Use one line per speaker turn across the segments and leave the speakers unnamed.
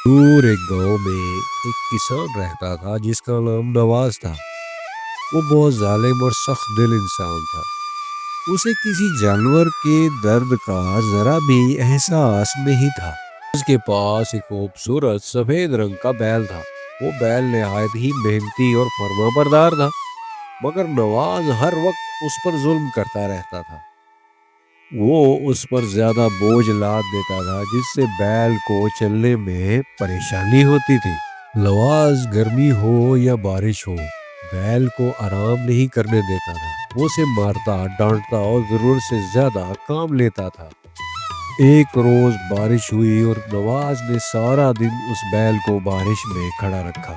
دور ایک گاؤں میں ایک کسان رہتا تھا جس کا نام نواز تھا۔ وہ بہت ظالم اور سخت دل انسان تھا۔ اسے کسی جانور کے درد کا ذرا بھی احساس نہیں تھا۔ اس کے پاس ایک خوبصورت سفید رنگ کا بیل تھا۔ وہ بیل نہایت ہی محنتی اور فرما بردار تھا، مگر نواز ہر وقت اس پر ظلم کرتا رہتا تھا۔ وہ اس پر زیادہ بوجھ لاد دیتا تھا جس سے بیل کو چلنے میں پریشانی ہوتی تھی۔ نواز گرمی ہو یا بارش ہو، بیل کو آرام نہیں کرنے دیتا تھا۔ وہ اسے مارتا، ڈانٹتا اور ضرورت سے زیادہ کام لیتا تھا۔ ایک روز بارش ہوئی اور نواز نے سارا دن اس بیل کو بارش میں کھڑا رکھا،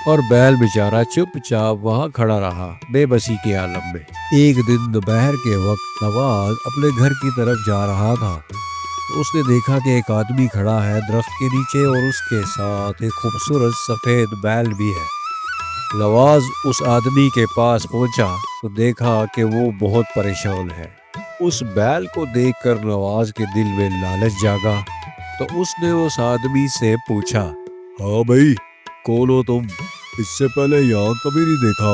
اور بیل بیچارہ چپ چاپ وہاں کھڑا رہا، بے بسی کے عالم میں۔ ایک دن دوپہر کے وقت نواز اپنے گھر کی طرف جا رہا تھا تو اس نے دیکھا کہ ایک آدمی کھڑا ہے درخت کے نیچے، اور اس کے ساتھ ایک خوبصورت سفید بیل بھی ہے۔ نواز اس آدمی کے پاس پہنچا تو دیکھا کہ وہ بہت پریشان ہے۔ اس بیل کو دیکھ کر نواز کے دل میں لالچ جاگا تو اس نے اس آدمی سے پوچھا، ہاں بھائی، کون ہو تم؟ اس سے پہلے یہاں کبھی نہیں دیکھا،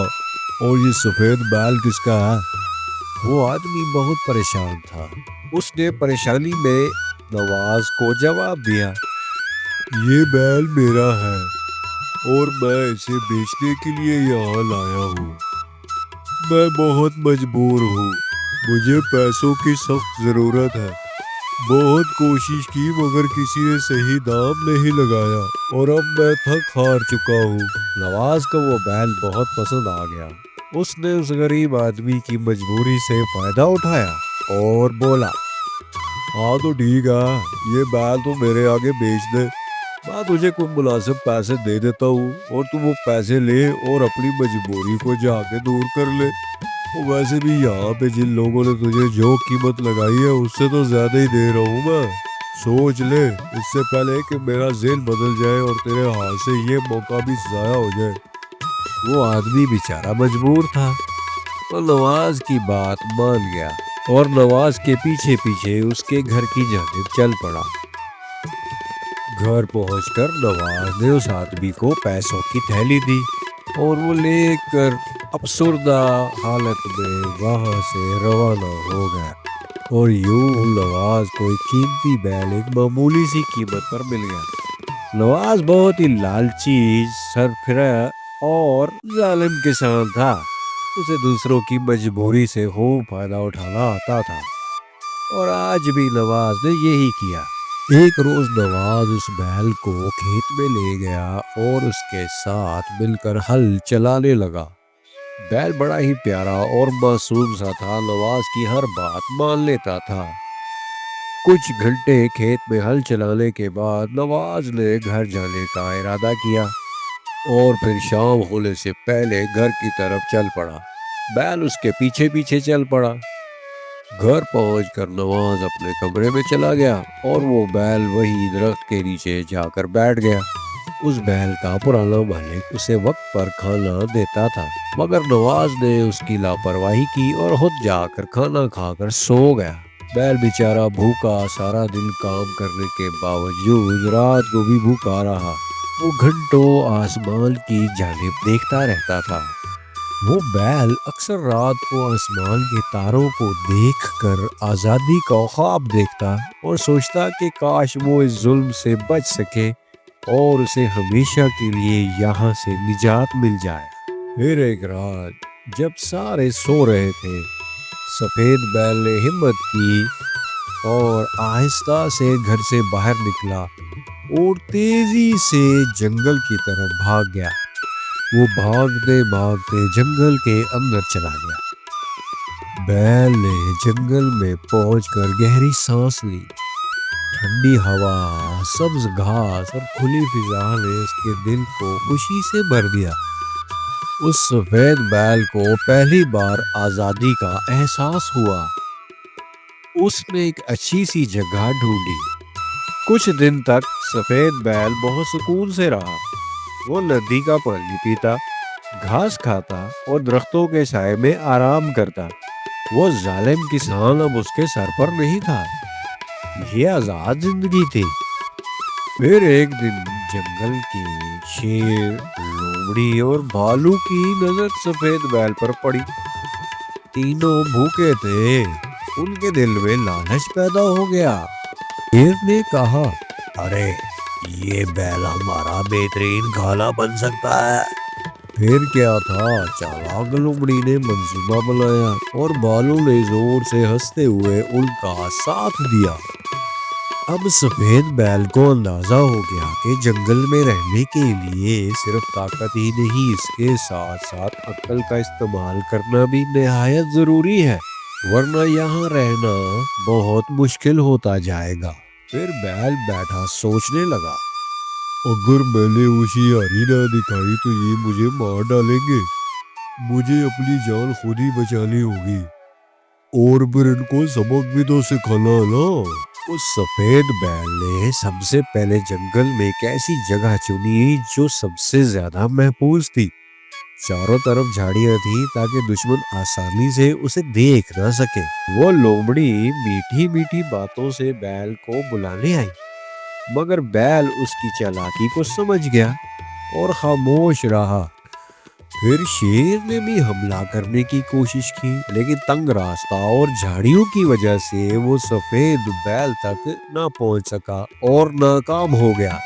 اور یہ سفید بیل کس کا ہے؟ وہ آدمی بہت پریشان تھا۔ اس نے پریشانی میں نواز کو جواب دیا، یہ بیل میرا ہے اور میں اسے بیچنے کے لیے یہاں لایا ہوں۔ میں بہت مجبور ہوں، مجھے پیسوں کی سخت ضرورت ہے۔ بہت کوشش کی مگر کسی نے صحیح دام نہیں لگایا، اور اب میں تھک ہار چکا ہوں۔ نواز کو وہ بیل بہت پسند آ گیا۔ اس نے اس غریب آدمی کی مجبوری سے فائدہ اٹھایا اور بولا، ہاں تو ٹھیک ہے، یہ بیل تو میرے آگے بیچ دے، میں تجھے کوئی مناسب پیسے دے دیتا ہوں، اور تو وہ پیسے لے اور اپنی مجبوری کو جا کے دور کر لے۔ ویسے بھی یہاں پہ جن لوگوں نے تجھے جو قیمت لگائی ہے اس سے تو زیادہ ہی دے رہا ہوں میں۔ سوچ لے اس سے پہلے کہ میرا ذہن بدل جائے اور تیرے ہاتھ سے یہ موقع بھی ضائع ہو جائے۔ وہ آدمی بیچارہ مجبور تھا تو نواز کی بات مان گیا، اور نواز کے پیچھے پیچھے اس کے گھر کی جانب چل پڑا۔ گھر پہنچ کر نواز نے اس آدمی کو پیسوں کی تھیلی دی، اور وہ لے کر افسردہ حالت میں وہاں سے روانہ ہو گیا۔ اور یوں نواز کو ایک قیمتی بیل ایک معمولی سی قیمت پر مل گیا۔ نواز بہت ہی لالچی، سرفراز اور ظالم کسان تھا۔ اسے دوسروں کی مجبوری سے خوب فائدہ اٹھانا آتا تھا، اور آج بھی نواز نے یہی کیا۔ ایک روز نواز اس بیل کو کھیت میں لے گیا اور اس کے ساتھ مل کر ہل چلانے لگا۔ بیل بڑا ہی پیارا اور معصوم سا تھا، نواز کی ہر بات مان لیتا تھا۔ کچھ گھنٹے کھیت میں ہل چلانے کے بعد نواز نے گھر جانے کا ارادہ کیا، اور پھر شام ہونے سے پہلے گھر کی طرف چل پڑا۔ بیل اس کے پیچھے پیچھے چل پڑا۔ گھر پہنچ کر نواز اپنے کمرے میں چلا گیا، اور وہ بیل وہی درخت کے نیچے جا کر بیٹھ گیا۔ اس بیل کا پرانا مالک اسے وقت پر کھانا دیتا تھا، مگر نواز نے اس کی لاپرواہی کی اور خود جا کر کھانا کھا کر سو گیا۔ بیل بیچارہ بھوکا سارا دن کام کرنے کے باوجود رات کو بھی بھوکا رہا۔ وہ گھنٹوں آسمان کی جانب دیکھتا رہتا تھا۔ وہ بیل اکثر رات کو آسمان کے تاروں کو دیکھ کر آزادی کا خواب دیکھتا اور سوچتا کہ کاش وہ اس ظلم سے بچ سکے اور اسے ہمیشہ کے لیے یہاں سے نجات مل جائے۔ پھر ایک رات جب سارے سو رہے تھے، سفید بیل نے ہمت کی اور آہستہ سے گھر سے باہر نکلا اور تیزی سے جنگل کی طرف بھاگ گیا۔ وہ بھاگتے بھاگتے جنگل کے اندر چلا گیا۔ بیل نے جنگل میں پہنچ کر گہری سانس لی۔ ٹھنڈی ہوا، سبز گھاس اور کھلی فضا نے اس کے دل کو خوشی سے بھر دیا۔ اس سفید بیل کو پہلی بار آزادی کا احساس ہوا۔ اس نے ایک اچھی سی جگہ ڈھونڈی۔ کچھ دن تک سفید بیل بہت سکون سے رہا۔ وہ ندی کا پانی پیتا، گھاس کھاتا اور درختوں کے سائے میں آرام کرتا۔ وہ ظالم کسان اب اس کے سر پر نہیں تھا۔ یہ آزاد زندگی تھی۔ پھر ایک دن جنگل کے شیر، لومڑی اور بھالو کی نظر سفید بیل پر پڑی۔ تینوں بھوکے تھے، ان کے دل میں لالچ پیدا ہو گیا۔ شیر نے کہا، ارے یہ بیل ہمارا بہترین کھانا بن سکتا ہے۔ پھر کیا تھا، چالاک لومڑی نے منصوبہ بنایا اور بھالو نے زور سے ہنستے ہوئے ان کا ساتھ دیا۔ اب سفید بیل کو اندازہ ہو گیا کہ جنگل میں رہنے کے لیے صرف طاقت ہی نہیں، اس کے ساتھ ساتھ عقل کا استعمال کرنا بھی نہایت ضروری ہے، ورنہ یہاں رہنا بہت مشکل ہوتا جائے گا۔ پھر بیل بیٹھا سوچنے لگا، اگر میں نے ہوشیاری نہ دکھائی تو یہ مجھے مار ڈالیں گے، مجھے اپنی جان خود ہی بچانی ہوگی، اور پھر ان کو سبق بھی تو سکھانا ہے نا۔ اس سفید بیل نے سب سے پہلے جنگل میں ایک ایسی جگہ چنی جو سب سے زیادہ محفوظ تھی۔ چاروں طرف جھاڑیاں تھیں تاکہ دشمن آسانی سے اسے دیکھ نہ سکے۔ وہ لومڑی میٹھی میٹھی باتوں سے بیل کو بلانے آئی، مگر بیل اس کی چالاکی کو سمجھ گیا اور خاموش رہا۔ پھر شیر نے بھی حملہ کرنے کی کوشش کی، لیکن تنگ راستہ اور جھاڑیوں کی وجہ سے وہ سفید بیل تک نہ پہنچ سکا اور ناکام ہو گیا۔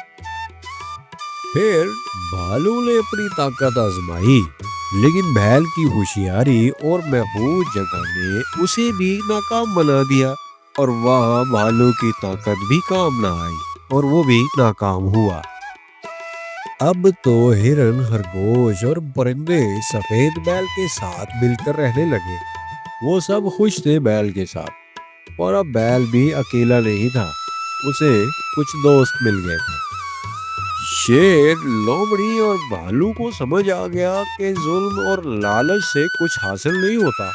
پھر بھالو نے اپنی طاقت آزمائی، لیکن بیل کی ہوشیاری اور محفوظ جگہ نے اسے بھی ناکام بنا دیا، اور وہاں بھالو کی طاقت بھی کام نہ آئی اور وہ بھی ناکام ہوا۔ اب تو ہرن، خرگوش اور پرندے سفید بیل کے ساتھ مل کر رہنے لگے۔ وہ سب خوش تھے بیل کے ساتھ، اور اب بیل بھی اکیلا نہیں تھا، اسے کچھ دوست مل گئے تھے۔ شیر، لومڑی اور بھالو کو سمجھ آ گیا کہ ظلم اور لالچ سے کچھ حاصل نہیں ہوتا۔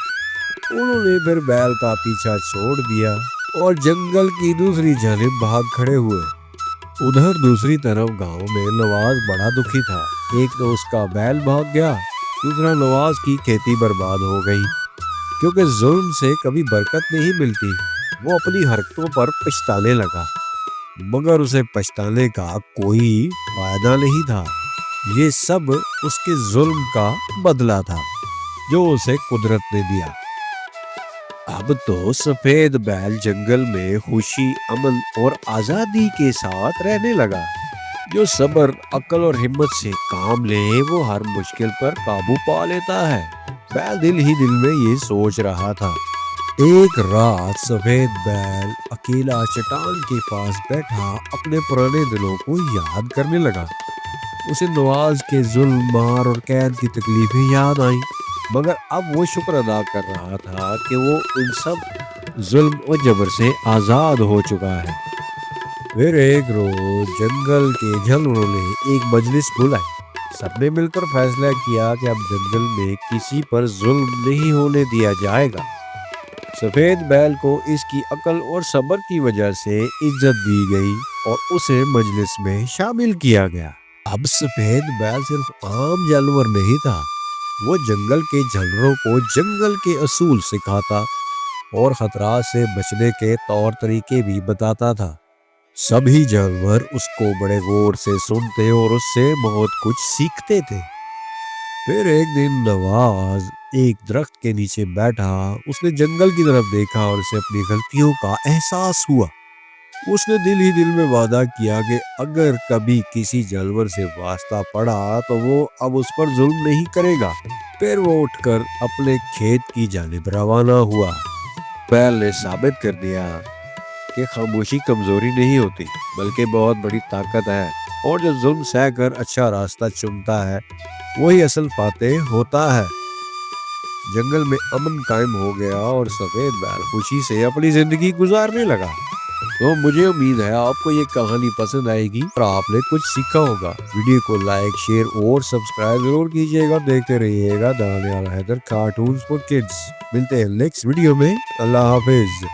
انہوں نے پھر بیل کا پیچھا چھوڑ دیا اور جنگل کی دوسری جانب بھاگ کھڑے ہوئے۔ ادھر دوسری طرف گاؤں میں نواز بڑا دکھی تھا۔ ایک تو اس کا بیل بھاگ گیا، دوسرا نواز کی کھیتی برباد ہو گئی، کیونکہ ظلم سے کبھی برکت نہیں ملتی۔ وہ اپنی حرکتوں پر پچھتانے لگا، مگر اسے پچھتانے کا کوئی فائدہ نہیں تھا۔ یہ سب اس کے ظلم کا بدلہ تھا جو اسے قدرت نے دیا۔ اب تو سفید بیل جنگل میں خوشی، امن اور آزادی کے ساتھ رہنے لگا۔ جو صبر، عقل اور ہمت سے کام لے وہ ہر مشکل پر قابو پا لیتا ہے۔ بیل دل ہی دل میں یہ سوچ رہا تھا۔ ایک رات سفید بیل اکیلا چٹان کے پاس بیٹھا اپنے پرانے دنوں کو یاد کرنے لگا۔ اسے نواز کے ظلم، مار اور قید کی تکلیفیں یاد آئیں، مگر اب وہ شکر ادا کر رہا تھا کہ وہ ان سب ظلم و جبر سے آزاد ہو چکا ہے۔ پھر ایک روز جنگل کے جانوروں نے ایک مجلس بلائی۔ سب نے مل کر فیصلہ کیا کہ اب جنگل میں کسی پر ظلم نہیں ہونے دیا جائے گا۔ سفید بیل کو اس کی عقل اور صبر کی وجہ سے عزت دی گئی اور اسے مجلس میں شامل کیا گیا۔ اب سفید بیل صرف عام جانور نہیں تھا، وہ جنگل کے جانوروں کو جنگل کے اصول سکھاتا اور خطرات سے بچنے کے طور طریقے بھی بتاتا تھا۔ سبھی جانور اس کو بڑے غور سے سنتے اور اس سے بہت کچھ سیکھتے تھے۔ پھر ایک دن نواز ایک درخت کے نیچے بیٹھا، اس نے جنگل کی طرف دیکھا اور اسے اپنی غلطیوں کا احساس ہوا۔ اس نے دل ہی دل میں وعدہ کیا کہ اگر کبھی کسی جانور سے واسطہ پڑا تو وہ اب اس پر ظلم نہیں کرے گا۔ پھر وہ اٹھ کر اپنے کھیت کی جانب روانہ ہوا۔ بیل نے ثابت کر دیا کہ خاموشی کمزوری نہیں ہوتی بلکہ بہت بڑی طاقت ہے، اور جو ظلم سہ کر اچھا راستہ چنتا ہے وہی اصل فاتح ہوتا ہے۔ جنگل میں امن قائم ہو گیا اور سفید بیل خوشی سے اپنی زندگی گزارنے لگا۔ تو مجھے امید ہے آپ کو یہ کہانی پسند آئے گی اور آپ نے کچھ سیکھا ہوگا۔ ویڈیو کو لائک، شیئر اور سبسکرائب ضرور کیجیے گا۔ دیکھتے رہیے گا Daniyal Haider cartoons for kids. ملتے ہیں نیکسٹ ویڈیو میں۔ اللہ حافظ۔